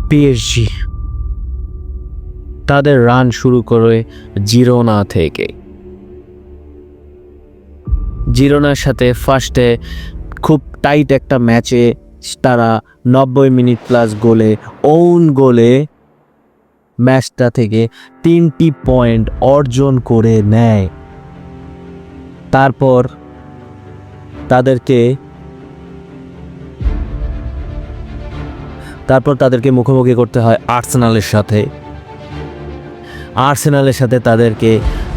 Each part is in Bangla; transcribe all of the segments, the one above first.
পিএসজি তাদের রান শুরু করে জিরোনা থেকে। জিরোনার সাথে ফার্স্টে খুব টাইট একটা ম্যাচে তারা 90 মিনিট প্লাস গোলে ওন গোলে ম্যাচটা থেকে 3টি পয়েন্ট অর্জন করে নেয়। তারপর তাদেরকে মুখোমুখি করতে হয় আর্সেনালের সাথে তাদেরকে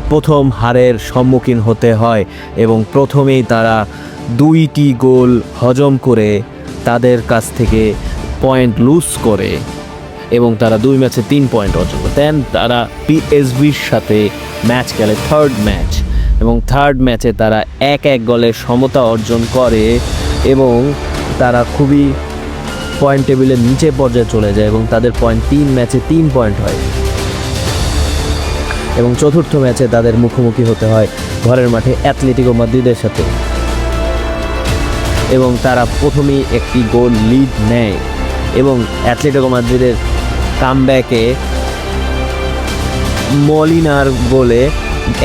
প্রথম হারের সম্মুখীন হতে হয় এবং প্রথমেই তারা 2টি গোল হজম করে তাদের কাছ থেকে পয়েন্ট লুজ করে এবং তারা 2 ম্যাচে 3 পয়েন্ট অর্জন করে। দেন তারা পিএসভির সাথে ম্যাচ খেলে থার্ড ম্যাচ এবং থার্ড ম্যাচে তারা 1-1 গোলের সমতা অর্জন করে এবং তারা খুবই পয়েন্ট টেবিলের নিচে পর্যায়ে চলে যায় এবং তাদের পয়েন্ট 3 ম্যাচে 3 পয়েন্ট হয় এবং চতুর্থ ম্যাচে তাদের মুখোমুখি হতে হয় ঘরের মাঠে অ্যাটলেটিকো মাদ্রিদের সাথে এবং তারা প্রথমেই একটি গোল লিড নেয় এবং অ্যাটলেটিকো মাদ্রিদের কামব্যাকে মলিনার গোলে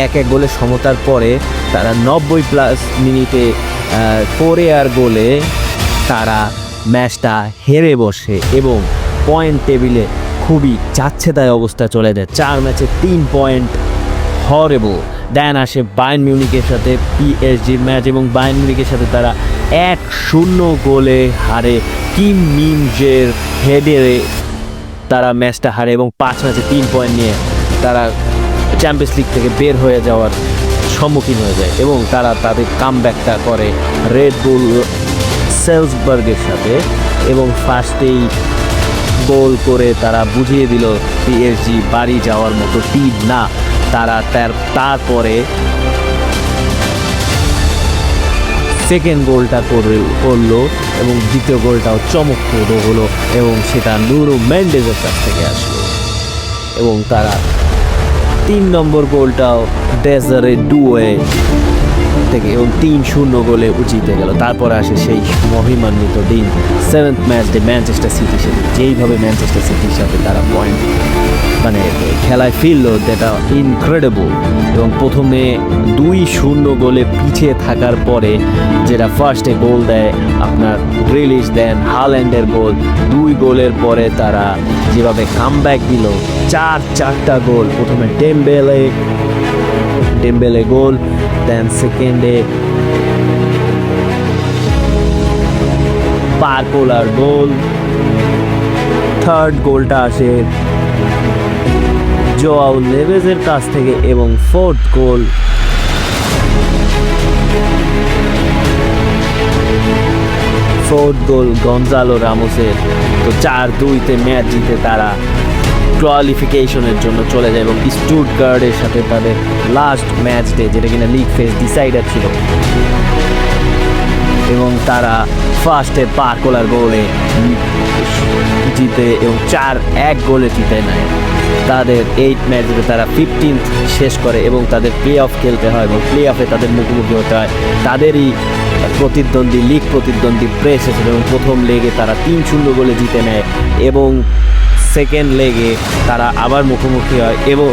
1-1 গোলে সমতার পরে তারা 90 প্লাস মিনিটে কোরেয়ার গোলে তারা ম্যাচটা হেরে বসে এবং পয়েন্ট টেবিলে খুবই যাচ্ছেতাই অবস্থা চলে যায়। 4 ম্যাচে 3 পয়েন্ট, হরেবল। দেন আসে বায়ার্ন মিউনিখের সাথে পিএসজির ম্যাচ এবং বায়ার্ন মিউনিখের সাথে তারা 1-0 গোলে হারে কিম মিনজের হেডেরে তারা ম্যাচটা হারে এবং 5 ম্যাচে 3 পয়েন্ট নিয়ে তারা চ্যাম্পিয়ন্স লিগ থেকে বের হয়ে যাওয়ার সম্মুখীন হয়ে যায় এবং তারা তাদের কামব্যাকটা করে রেড বুল সেলসবার্গের সাথে এবং ফার্স্টেই গোল করে তারা বুঝিয়ে দিল পিএসজি বাড়ি যাওয়ার মতো টিম না। তারা তারপরে সেকেন্ড গোলটা করলো এবং দ্বিতীয় গোলটাও চমকপ্রদ হলো এবং সেটা নুনো মেন্ডেজের কাছ থেকে আসলো এবং তারা 3 নম্বর গোলটাও ডেজারে ডুয়ে থেকে এবং 3-0 গোলে জিতে গেল। তারপরে আসে সেই মহিমান্বিত দিন 7th ম্যাচ ডে ম্যানচেস্টার সিটির সাথে। যেইভাবে ম্যানচেস্টার সিটির সাথে তারা পয়েন্ট খেলায় ফিরল, যেটা ইনক্রেডিবল এবং প্রথমে 2-0 গোলে পিছিয়ে থাকার পরে যেটা ফার্স্টে গোল দেয় আপনার গ্রিলিশ, দেন হাল্যান্ডের গোল, 2 গোলের পরে তারা যেভাবে কামব্যাক দিল 4টা গোল। প্রথমে ডেম্বেলে গোল, দেন সেকেন্ডে বারকোলার গোল, থার্ড গোলটা আসে জোয়াও নেভেজের কাছ থেকে এবং ফোর্থ গোল গঞ্জালো রামোসের। তো 4-2-তে ম্যাচ জিতে তারা কোয়ালিফিকেশনের জন্য চলে যায় এবং স্টুটগার্টের সাথে তাদের লাস্ট ম্যাচ ডে, যেটা কিনা লিগ ফেজ ডিসাইডার ছিল, এবং তারা ফার্স্টে বারকোলার গোলে জিতে এবং 4-1 গোলে জিতে নেয়। তাদের 8 ম্যাচ তারা 15th শেষ করে এবং তাদের প্লে অফ খেলতে হয় এবং প্লে অফে তাদের মুখোমুখি হতে হয় তাদেরই লিগ প্রতিদ্বন্দ্বী প্রেস এবং প্রথম লেগে তারা 3-0 গোলে জিতে নেয় এবং সেকেন্ড লেগে তারা আবার মুখোমুখি হয় এবং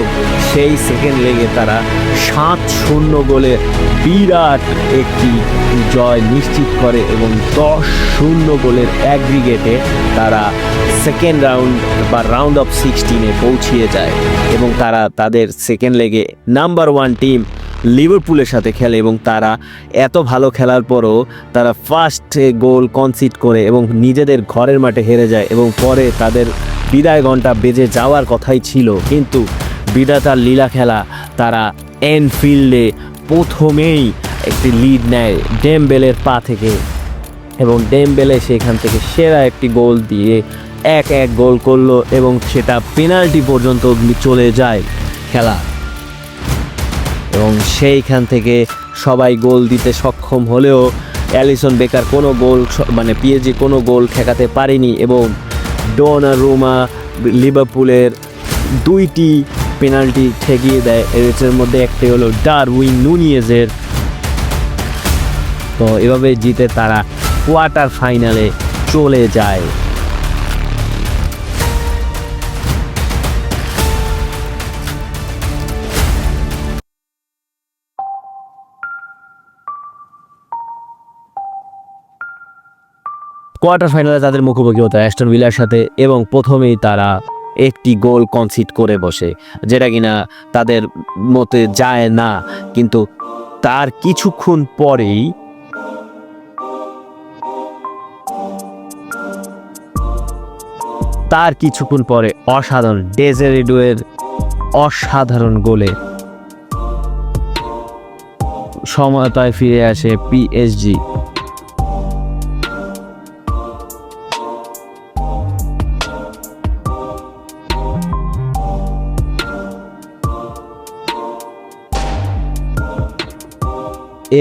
সেই সেকেন্ড লেগে তারা 7-0 গোলে বিরাট একটি জয় নিশ্চিত করে এবং 10-0 গোলের অ্যাগ্রিগেটে তারা সেকেন্ড রাউন্ড বা রাউন্ড অফ 16-এ পৌঁছিয়ে যায় এবং তারা তাদের সেকেন্ড লেগে নাম্বার 1 টিম লিভারপুলের সাথে খেলে এবং তারা এত ভালো খেলার পরও তারা ফার্স্টে গোল কনসিড করে এবং নিজেদের ঘরের মাঠে হেরে যায় এবং পরে তাদের বিদায় ঘন্টা বেজে যাওয়ার কথাই ছিল, কিন্তু বিধাতার লীলা খেলা তারা এনফিল্ডে প্রথমেই একটি লিড নেয় ডেমবেলের পা থেকে এবং ডেমবেলে সেখান থেকে সেরা একটি গোল দিয়ে 1-1 গোল করলো এবং সেটা পেনাল্টি পর্যন্ত চলে যায় খেলা এবং সেইখান থেকে সবাই গোল দিতে সক্ষম হলেও অ্যালিসন বেকার কোনো গোল পিএসজি কোনো গোল ঠেকাতে পারেনি এবং ডোনারুমা লিভারপুলের 2টি পেনাল্টি ঠেকিয়ে দেয়। এর মধ্যে একটি হলো ডারউইন নুনিয়েজের। তো এভাবে জিতে তারা কোয়ার্টার ফাইনালে চলে যায়। কোয়ার্টার ফাইনালে তাদের মুখোমুখি হতো অ্যাস্টন ভিলার সাথে এবং প্রথমেই তারা একটি গোল কনসিড করে বসে, যেটা কিনা তাদের মতে যায় না। কিন্তু তার কিছুক্ষণ পরেই অসাধারণ ডেজারে ডুয়ের অসাধারণ গোলে সমতায় ফিরে আসে পিএসজি।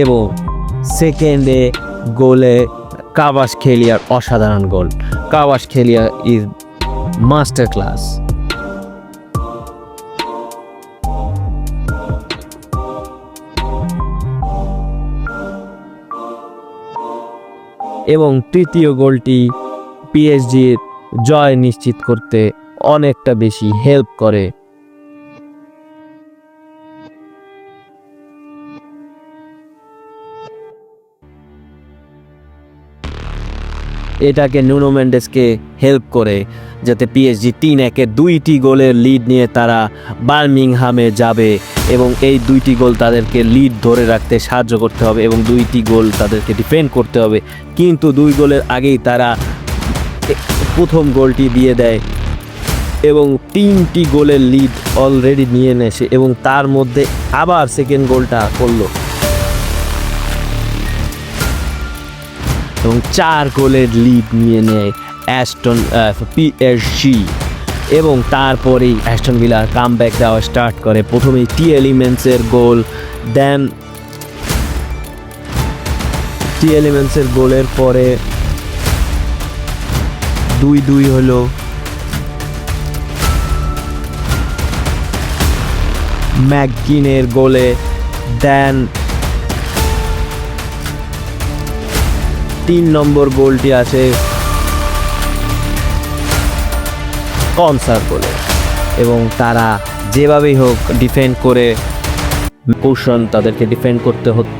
এবং সেকেন্ডে গোলে কাভারাৎসেলিয়ার অসাধারণ গোল। কাভারাৎসেলিয়া ইজ মাস্টার ক্লাস। এবং তৃতীয় গোলটি পিএসজির জয় নিশ্চিত করতে অনেকটা বেশি হেল্প করে। এটাকে নুনো মেন্ডেসকে হেল্প করে যাতে পিএসজি 3-1 দুইটি গোলের লিড নিয়ে তারা বার্মিংহামে যাবে এবং এই দুইটি গোল তাদেরকে লিড ধরে রাখতে সাহায্য করতে হবে এবং দুইটি গোল তাদেরকে ডিফেন্ড করতে হবে। কিন্তু 2 গোলের আগেই তারা প্রথম গোলটি দিয়ে দেয় এবং 3টি গোলের লিড অলরেডি নিয়ে নেছে এবং তার মধ্যে আবার সেকেন্ড গোলটা করলো এবং 4 গোলের লিড নিয়ে নেয় পিএসজি। এবং তারপরেই অ্যাস্টন ভিলা কামব্যাক দেওয়া স্টার্ট করে। প্রথমেই টিএলিমেন্টসের গোল, দেন টিএলিমেন্টসের গোলের পরে 2-2 হলো। ম্যাকগিনের গোলে, দেন 3 নম্বর গোলটি আছে কনসার গোলে এবং তারা যেভাবেই হোক ডিফেন্ড করে, কৌশল তাদেরকে ডিফেন্ড করতে হতো।